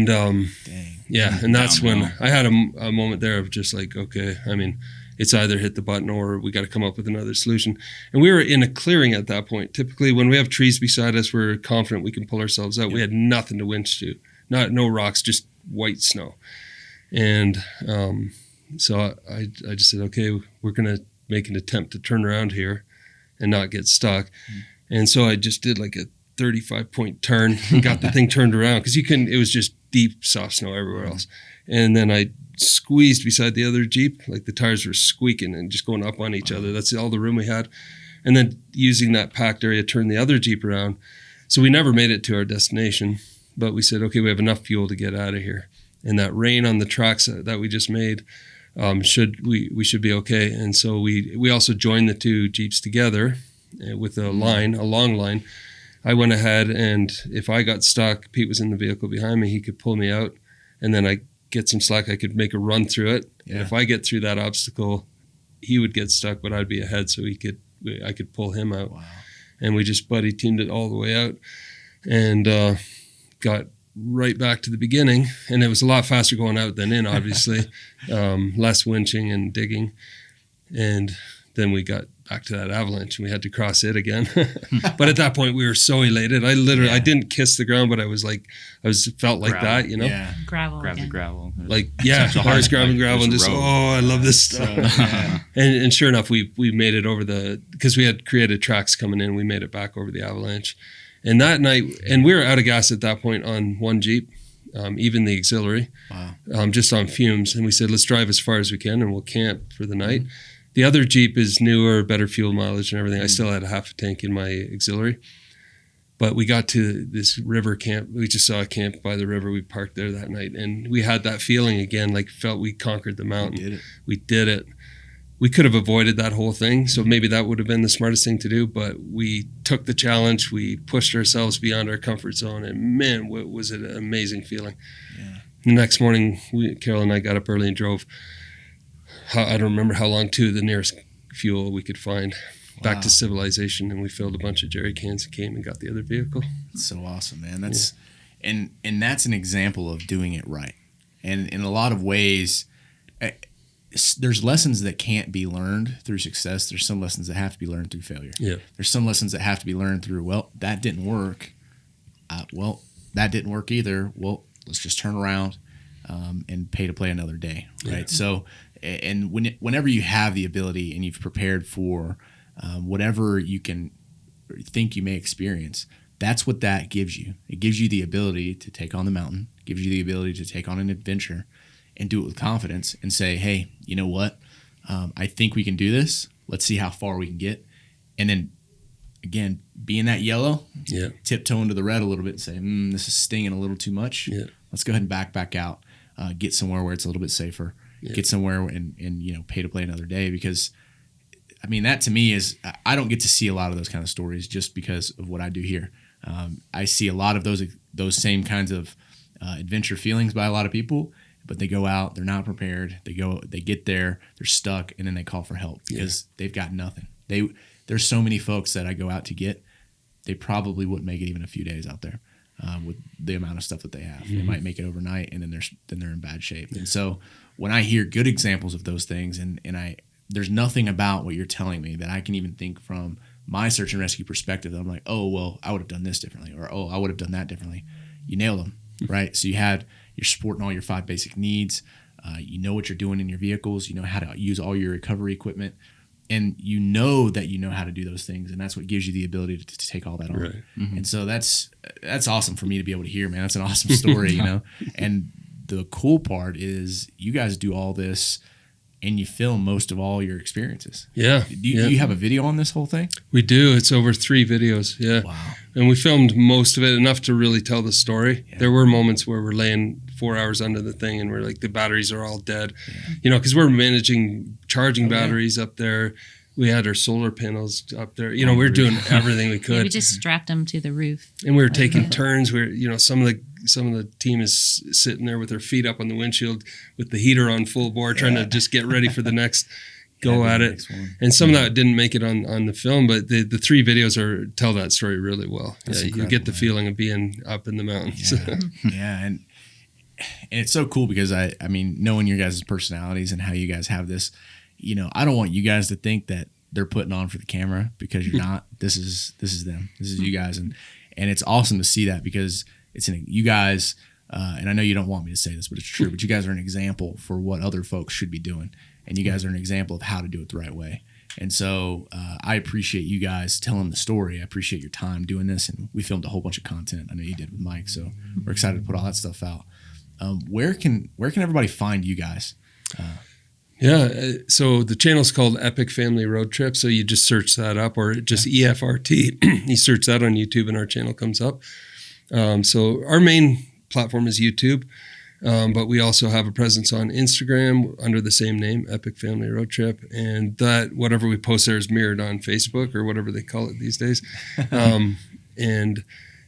B: and that's when I had a moment there of just like, okay, it's either hit the button or we got to come up with another solution. And we were in a clearing at that point. Typically, when we have trees beside us, we're confident we can pull ourselves out. We had nothing to winch to, no rocks, just white snow. And so I just said, okay, we're going to make an attempt to turn around here and not get stuck. And so I just did like a 35-point turn and got the thing turned around because it was just deep, soft snow everywhere else. And then I squeezed beside the other Jeep, like the tires were squeaking and just going up on each other. That's all the room we had. And then using that packed area, turned the other Jeep around. So we never made it to our destination, but we said, okay, we have enough fuel to get out of here. And that rain on the tracks that we just made, we should be okay. And so we also joined the two Jeeps together with a long line. I went ahead, and if I got stuck, Pete was in the vehicle behind me. He could pull me out, and then I get some slack. I could make a run through it. Yeah. And if I get through that obstacle, he would get stuck, but I'd be ahead, so I could pull him out. Wow. And we just buddy teamed it all the way out, and got right back to the beginning. And it was a lot faster going out than in, obviously. Less winching and digging. And then we got back to that avalanche, and we had to cross it again. But at that point, we were so elated. I didn't kiss the ground, but I felt like
D: Gravel.
B: that, you know?
C: Yeah. Gravel.
D: Grab the
C: again.
D: gravel.
B: Like, yeah, I was grabbing gravel and just, I love this stuff. And sure enough, we made it over because we had created tracks coming in, we made it back over the avalanche. And that night, and we were out of gas at that point on one Jeep, even the auxiliary, just on fumes. And we said, let's drive as far as we can and we'll camp for the night. The other Jeep is newer, better fuel mileage and everything. I still had a half a tank in my auxiliary. But we got to this river camp. We just saw a camp by the river. We parked there that night. And we had that feeling again, like felt we conquered the mountain. We did it. We could have avoided that whole thing. So maybe that would have been the smartest thing to do. But we took the challenge. We pushed ourselves beyond our comfort zone. And man, what was it an amazing feeling. Yeah. The next morning, Carol and I got up early and drove. I don't remember how long to the nearest fuel we could find back to civilization, and we filled a bunch of jerry cans and came and got the other vehicle.
A: That's so awesome, man. That's and that's an example of doing it right. And in a lot of ways, there's lessons that can't be learned through success. There's some lessons that have to be learned through failure. Yeah. There's some lessons that have to be learned through, well, that didn't work. That didn't work either. Well, let's just turn around and pay to play another day, right? Yeah. So, and whenever you have the ability and you've prepared for whatever you can think you may experience, that's what that gives you. It gives you the ability to take on the mountain, gives you the ability to take on an adventure and do it with confidence and say, hey, you know what? I think we can do this. Let's see how far we can get. And then, again, be in that yellow, tiptoeing to the red a little bit and say, this is stinging a little too much. Yeah. Let's go ahead and back out, get somewhere where it's a little bit safer, get somewhere and pay to play another day. Because, I mean, that to me is, I don't get to see a lot of those kind of stories just because of what I do here. I see a lot of those same kinds of adventure feelings by a lot of people, but they go out, they're not prepared. They get there, they're stuck, and then they call for help because they've got nothing. There's so many folks that I go out to get, they probably wouldn't make it even a few days out there with the amount of stuff that they have. Mm-hmm. They might make it overnight, and then they're in bad shape. Yeah. And so when I hear good examples of those things, and there's nothing about what you're telling me that I can even think from my search and rescue perspective that I'm like, oh, well, I would have done this differently, or oh, I would have done that differently. You nailed them, right? So you're supporting all your 5 basic needs. You know what you're doing in your vehicles. You know how to use all your recovery equipment. And you know that you know how to do those things, and that's what gives you the ability to take all that on. Right. Mm-hmm. And so that's awesome for me to be able to hear, man. That's an awesome story, you know. And the cool part is you guys do all this, and you film most of all your experiences. Yeah. Do you have a video on this whole thing?
B: We do. It's over 3 videos. Yeah. Wow. And we filmed most of it, enough to really tell the story. Yeah. There were moments where we're laying 4 hours under the thing and we're like, the batteries are all dead. Yeah. You know, because we're managing charging batteries up there. We had our solar panels up there. You know, we were doing everything we could.
C: Yeah, we just strapped them to the roof.
B: And we were taking turns where, you know, some of the team is sitting there with their feet up on the windshield with the heater on full bore, trying to just get ready for the next go at it. And some of that didn't make it on the film, but the 3 videos tell that story really well. That's you get the feeling of being up in the mountains.
A: Yeah. And it's so cool because I mean, knowing your guys' personalities and how you guys have this, you know, I don't want you guys to think that they're putting on for the camera, because you're not. This is them. This is you guys. And it's awesome to see that, because you guys, and I know you don't want me to say this, but it's true, but you guys are an example for what other folks should be doing. And you guys are an example of how to do it the right way. And so I appreciate you guys telling the story. I appreciate your time doing this. And we filmed a whole bunch of content. I know you did with Mike. So we're excited to put all that stuff out. Where can everybody find you guys?
B: So the channel's called Epic Family Road Trip. So you just search that up, or just EFRT. You search that on YouTube and our channel comes up. So our main platform is YouTube, but we also have a presence on Instagram under the same name, Epic Family Road Trip. And that whatever we post there is mirrored on Facebook, or whatever they call it these days. And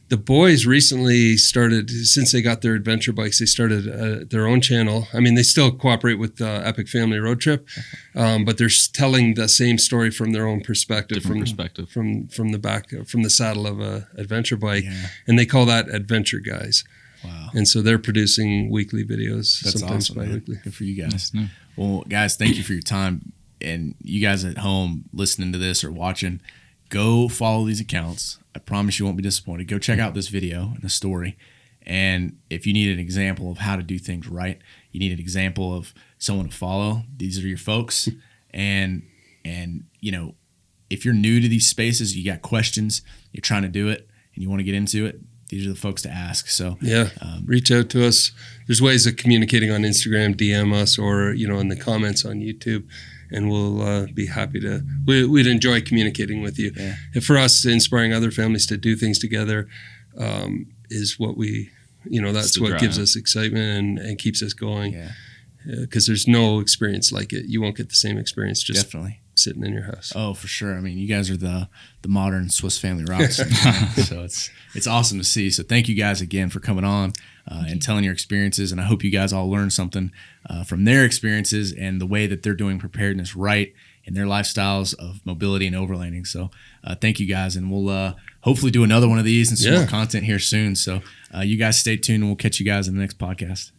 B: the boys recently started, since they got their adventure bikes, they started their own channel. I mean, they still cooperate with Epic Family Road Trip, but they're telling the same story from their own perspective, from the back, from the saddle of a adventure bike, and they call that Adventure Guys. Wow! And so they're producing weekly videos,
A: That's
B: sometimes
A: awesome,
B: bi-weekly.
A: Good for you guys. Well, guys, thank you for your time. and you guys at home listening to this or watching, go follow these accounts. I promise you won't be disappointed. Go check out this video and the story. And if you need an example of how to do things right, you need an example of someone to follow, these are your folks. And you know, if you're new to these spaces, you got questions, you're trying to do it, and you want to get into it, these are the folks to ask. So
B: reach out to us. There's ways of communicating on Instagram, DM us, or in the comments on YouTube, and we'll be happy to. We'd enjoy communicating with you.
A: Yeah.
B: And for us, inspiring other families to do things together is what we. That's what gives us excitement and keeps us going.
A: Yeah.
B: Because there's no experience like it. You won't get the same experience just
A: definitely
B: sitting in your house.
A: Oh, for sure. I mean, you guys are the modern Swiss Family Robinson. So it's awesome to see. So thank you guys again for coming on and telling your experiences. And I hope you guys all learned something from their experiences and the way that they're doing preparedness right in their lifestyles of mobility and overlanding. So thank you guys. And we'll hopefully do another one of these and some more content here soon. So you guys stay tuned and we'll catch you guys in the next podcast.